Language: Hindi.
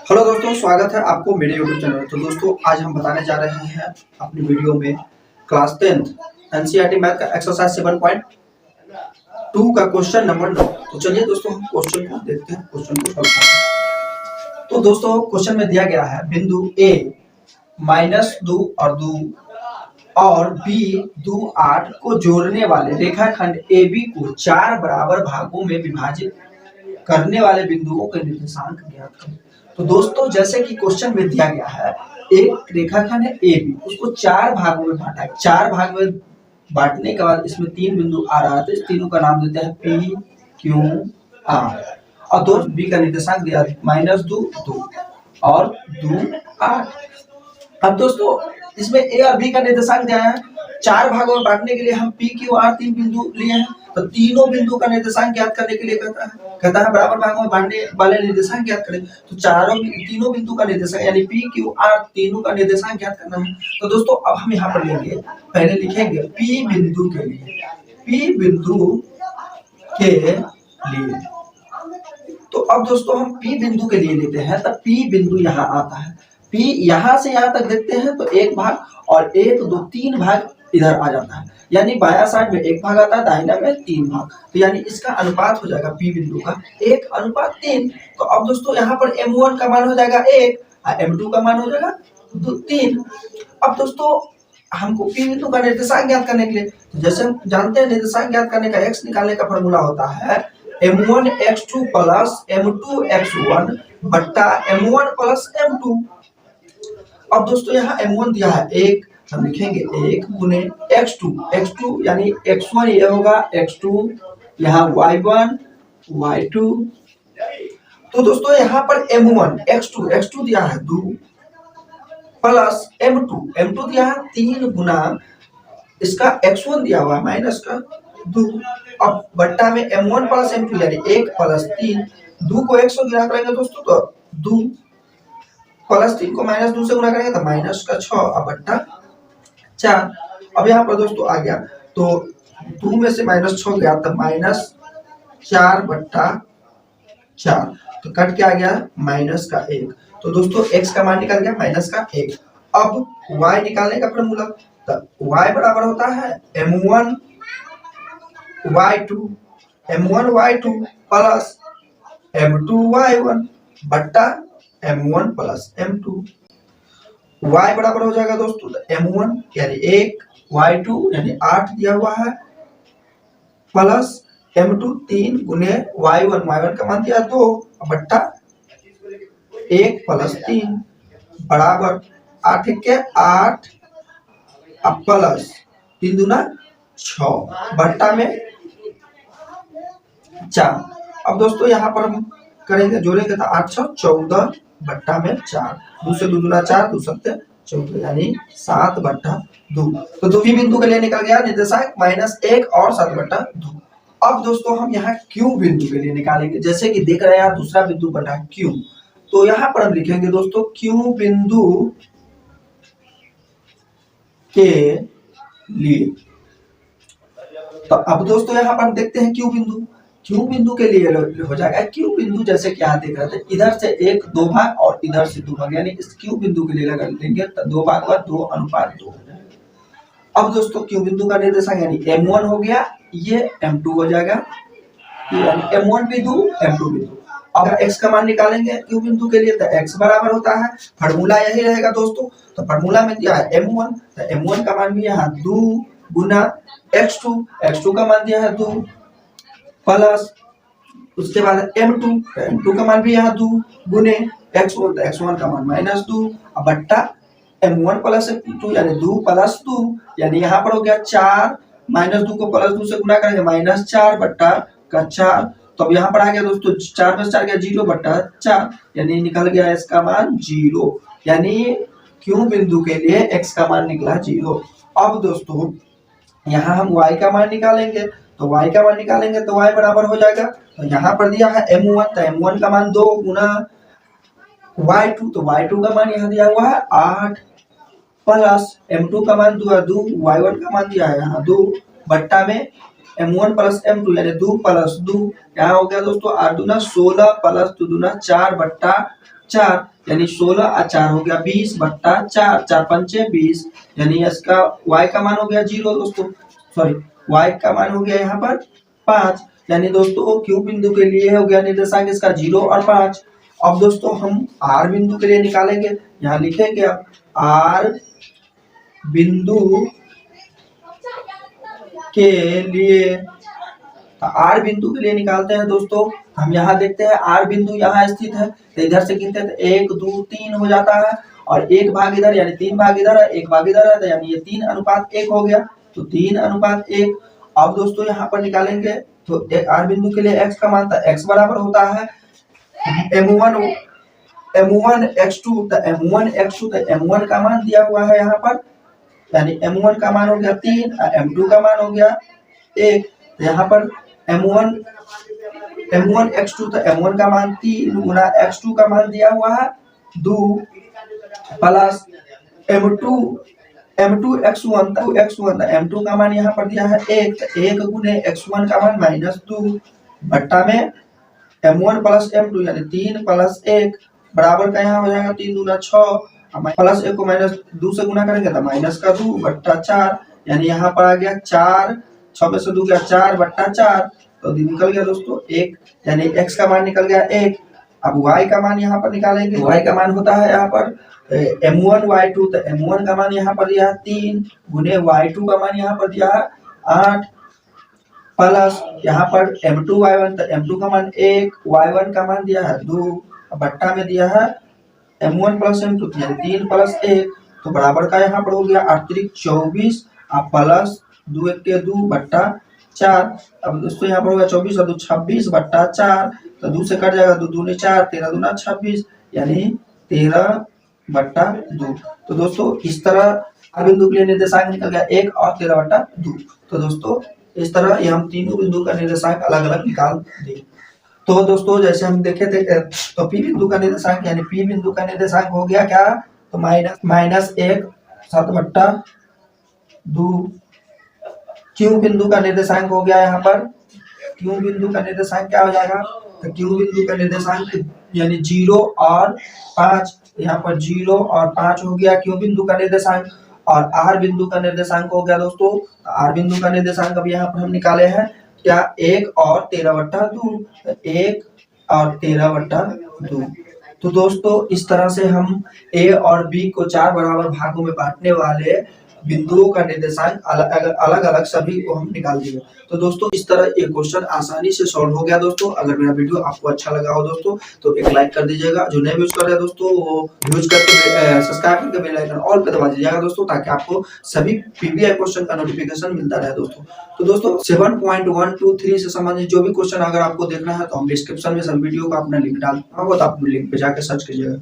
हेलो दोस्तों, स्वागत है आपको मेरे यूट्यूब चैनल। तो दोस्तों आज हम बताने जा रहे हैं अपनी वीडियो में क्लास 10th एनसीईआरटी मैथ का एक्सरसाइज 7.2 का क्वेश्चन नंबर 9। तो चलिए दोस्तों हम क्वेश्चन को देखते हैं, क्वेश्चन को सॉल्व करते हैं। तो दोस्तों क्वेश्चन में दिया गया है बिंदु ए -2 और 2 और बी 2 8 को जोड़ने वाले रेखाखंड ए बी को 4 बराबर भागों में विभाजित करने वाले बिंदुओं के निर्देशांक ज्ञात करें। तो दोस्तों जैसे कि क्वेश्चन में दिया गया है, एक रेखाखंड है ए बी, उसको 4 भागों में बांटा है। 4 भाग में बांटने के बाद इसमें 3 बिंदु आ रहा है, तो इस तीनों का नाम देते हैं पी क्यू आर। और दोस्त बी का निर्देशांक दिया -2 2 और 2 8। अब दोस्तों इसमें ए और बी का निर्देशांक दिया है। 4 भागों में बांटने के लिए हम पी क्यू आर 3 बिंदु लिए हैं, तो तीनों बिंदु का निर्देशांक ज्ञात करने के लिए कहता है बराबर भागों में बांटने वाले निर्देशांक ज्ञात करें। तो तीनों बिंदु का निर्देशांक यानी पी क्यू आर तीनों का निर्देशांक ज्ञात करना है। तो दोस्तों अब हम यहाँ पर लेंगे, पहले लिखेंगे पी बिंदु के लिए, पी बिंदु के लिए। तो अब दोस्तों हम पी बिंदु के लिए लेते हैं, तब पी बिंदु यहाँ आता है। पी यहाँ से यहाँ तक देखते हैं तो 1 भाग और 1 2 3 भाग इधर आ जाता है, यानी बायां साइड में 1 भाग आता है, दाहिना में 3 भाग। तो यानी इसका अनुपात हो जाएगा पी बिंदु का 1:3। तो अब दोस्तों यहाँ पर m1 का मान हो जाएगा 1 और m2 का मान हो जाएगा 3। अब दोस्तों हमको पी बिंदु का निर्देशांक ज्ञात करने के लिए, तो जैसे हम जानते हैं निर्देशांक ज्ञात करने का x निकालने का फॉर्मूला होता है m1 x2 plus m2 x1 बट्टा m1 प्लस m2। अब दोस्तों यहाँ m1 दिया है 1, हम लिखेंगे 1 गुने x2 यानी x1 ये होगा x2, यहाँ y1 y2। तो दोस्तों यहाँ पर m1 x2 दिया है 2 प्लस m2 दिया है 3 गुना इसका x1 दिया हुआ है माइनस का 2। अब बट्टा में m1 प्लस m2 यानी 1 प्लस 3, 2 को 1 से गुना करेंगे दोस्तों तो 2 प्लस 3 को -2 से गुना करेंगे तो माइनस का 6 और बट्टा 4। अब यहाँ पर दोस्तों आ गया, तो 2 में से -6 गया तो -4 बट्टा 4, तो कट के आ गया -1। तो दोस्तों x का मान निकल गया -1। अब y निकालने का फॉर्मूला, तो y बराबर होता है m1 y2 plus m2 y1 बट्टा m1 प्लस m2। y बराबर हो जाएगा दोस्तों m1 यानी 1 y2 यानी 8 दिया हुआ है प्लस m2 3 गुने y1 का मान दिया 2 बट्टा 1 प्लस 3 बराबर 8 के 8 प्लस 3 दूना 6 बट्टा में 4। अब दोस्तों यहाँ पर हम करेंगे, जोड़ेंगे तो 8 14 बट्टा में 4, 2 से 2 दूना 4, 2 सत्ते 14 यानी 7 बट्टा 2। तो द्वितीय बिंदु के लिए निकल गया निर्देशांक -1 और 7 बट्टा 2। अब दोस्तों हम यहाँ क्यू बिंदु के लिए निकालेंगे, जैसे कि देख रहे हैं दूसरा बिंदु बटा क्यू। तो यहाँ पर हम लिखेंगे दोस्तों क्यू बिंदु के लिए। तो अब दोस्तों यहाँ पर हम देखते हैं क्यू बिंदु के लिए हो जाएगा। क्यू बिंदु जैसे कि यहाँ देख रहे थे, इधर से 1 2 भाग और इधर से 2 भाग, यानी इस क्यू बिंदु के लिए लगा लेंगे तो 2 भाग का 2:2। अब दोस्तों क्यू बिंदु का निर्देशांक यानी m1 हो गया, ये m2 हो जाएगा, यानी m1 बिंदु m2 बिंदु। अब x का मान निकालेंगे क्यू बिंदु के लिए, तो x बराबर होता है, फॉर्मूला यही रहेगा दोस्तों। तो फॉर्मूला में दिया है m1, तो m1 का मान भी यहाँ 2 गुना x2 का मान दिया है 2 प्लस उसके बाद m2 का मान भी यहाँ 2 गुने x1, तो x1 का मान -2 और बट्टा m1 प्लस m2 यानी 2 प्लस 2, यानी यहाँ पर हो गया 4, -2 को +2 से गुना करेंगे -4 बट्टा का 4। तो अब यहाँ पर आ गया दोस्तों 4 में 4 गया 0 बट्टा 4, यानी निकल गया इसका मान 0, यानी क्यू बिंदु के लिए x का मान निकला 0। अब दोस्तों यहाँ हम y का मान निकालेंगे, तो y का मान निकालेंगे तो y बराबर हो जाएगा, तो यहाँ पर दिया है m1, तो m1 का मान 2 गुना y2, तो y2 का मान यहाँ दिया हुआ है 8 प्लस m2 का मान 2 y1 का मान दिया है यहाँ 2 बट्टा में m1 प्लस m2 यानी 2 प्लस 2, यहाँ हो गया दोस्तों 8 दूना 16 प्लस 2 दूना 4 बट्टा 4 यानी 16 और 4 हो गया 20/4, 4 पंचे 20 यानी इसका y का मान हो गया 0 दोस्तों, सॉरी y का मान हो गया यहाँ पर 5 यानी दोस्तों Q बिंदु के लिए हो गया निर्देशांक इसका 0 और 5। अब दोस्तों हम R बिंदु के लिए निकालेंगे, यहाँ लिखेंगे अब R बिंदु के लिए, आर बिंदु के लिए निकालते हैं दोस्तों। हम यहाँ देखते हैं आर बिंदु यहाँ स्थित है, तो इधर से गिनते हैं तो 1 2 3 हो जाता है और एक भाग इधर यानी 3 भाग इधर है, एक भाग इधर है, तो यानी ये 3:1 हो गया, तो 3:1। अब दोस्तों यहाँ पर निकालेंगे तो आर बिंदु के लिए x का मान था, x बराबर होता है m1x2, तो m1 का मान दिया हुआ है यहाँ पर, यानी m1 का मान हो गया 3 और m2 का मान हो गया 1। यहाँ पर m1x2, तो m1 का मान 3 गुना x2 का मान दिया हुआ है 2 प्लस m2x1, तो m2 का मान यहाँ पर दिया है 1, तो 1 गुने x1 का मान -2 बट्टा में m1 प्लस m2 यानी 3 प्लस 1 बराबर का यहाँ हो जाएगा 3 दूना 6 प्लस 1 को -2 से गुना करेंगे तो -2/4 यानी यहाँ पर आ गया 4, 6 में से 2 गया 4/4, तो निकल गया दोस्तों 1 यानी x का मान निकल गया 1। अब y का मान यहाँ पर निकालेंगे, y का मान होता है यहाँ पर m1y2, तो m1 का मान यहाँ पर दिया है 3 गुने y2 का मान यहाँ पर दिया है 8 प्लस यहाँ पर m2y1, तो m2 का मान 1, y1 का मान दिया है 2 बट्टा में दिया है m1 प्लस m2 यानी 3 प्लस 1, तो बराबर का यहाँ पर हो गया 24 अब प्लस 2 1 के 2/4। अब दोस्तों यहाँ पर हो गया 24 और 2 26/4, तो 2 से कट जाएगा, 2 दूनी 4, 13 दूना 26 यानी 13/2। तो दोस्तों इस तरह बिंदु के लिए निर्देशांक निकल गया 1 और 13/2। तो दोस्तों इस तरह ये हम तीनों बिंदु का निर्देशांक अलग अलग निकाल दें। तो दोस्तों जैसे हम देखे थे तो P बिंदु का निर्देशांक यानी P बिंदु का निर्देशांक हो गया क्या, तो -1 7/2। Q बिंदु का निर्देशांक हो गया यहाँ पर, Q बिंदु का निर्देशांक क्या हो जाएगा, तो Q बिंदु का निर्देशांक यानी 0 और 5, यहाँ पर 0 और 5 हो गया Q बिंदु का निर्देशांक। और R बिंदु का निर्देशांक हो गया दोस्तों, R बिंदु का निर्देशांक अभी यहाँ पर हम निकाले हैं क्या, 1 और 13/2, 1 और 13/2। तो दोस्तों इस तरह से हम A और B को 4 बराबर भागों में बांटने वाले बिंदुओं का निर्देशांक अलग अलग सभी को हम निकाल दिए। तो दोस्तों इस तरह ये क्वेश्चन आसानी से सॉल्व हो गया दोस्तों। अगर मेरा वीडियो आपको अच्छा लगा हो दोस्तों तो एक लाइक कर दीजिएगा, जो नए यूज कर रहे हैं दोस्तों वो यूज करके सब्सक्राइब करके बेल आइकन ऑल पे दबा दीजिएगा दोस्तों, ताकि आपको सभी पीपीआई क्वेश्चन का नोटिफिकेशन मिलता रहे दोस्तों। तो दोस्तों 7.123 से संबंधित जो भी क्वेश्चन अगर आपको देखना है तो हम डिस्क्रिप्शन में सब वीडियो का अपना लिंक डालता हूँ, तो आप लिंक पे जाकर सर्च कीजिएगा।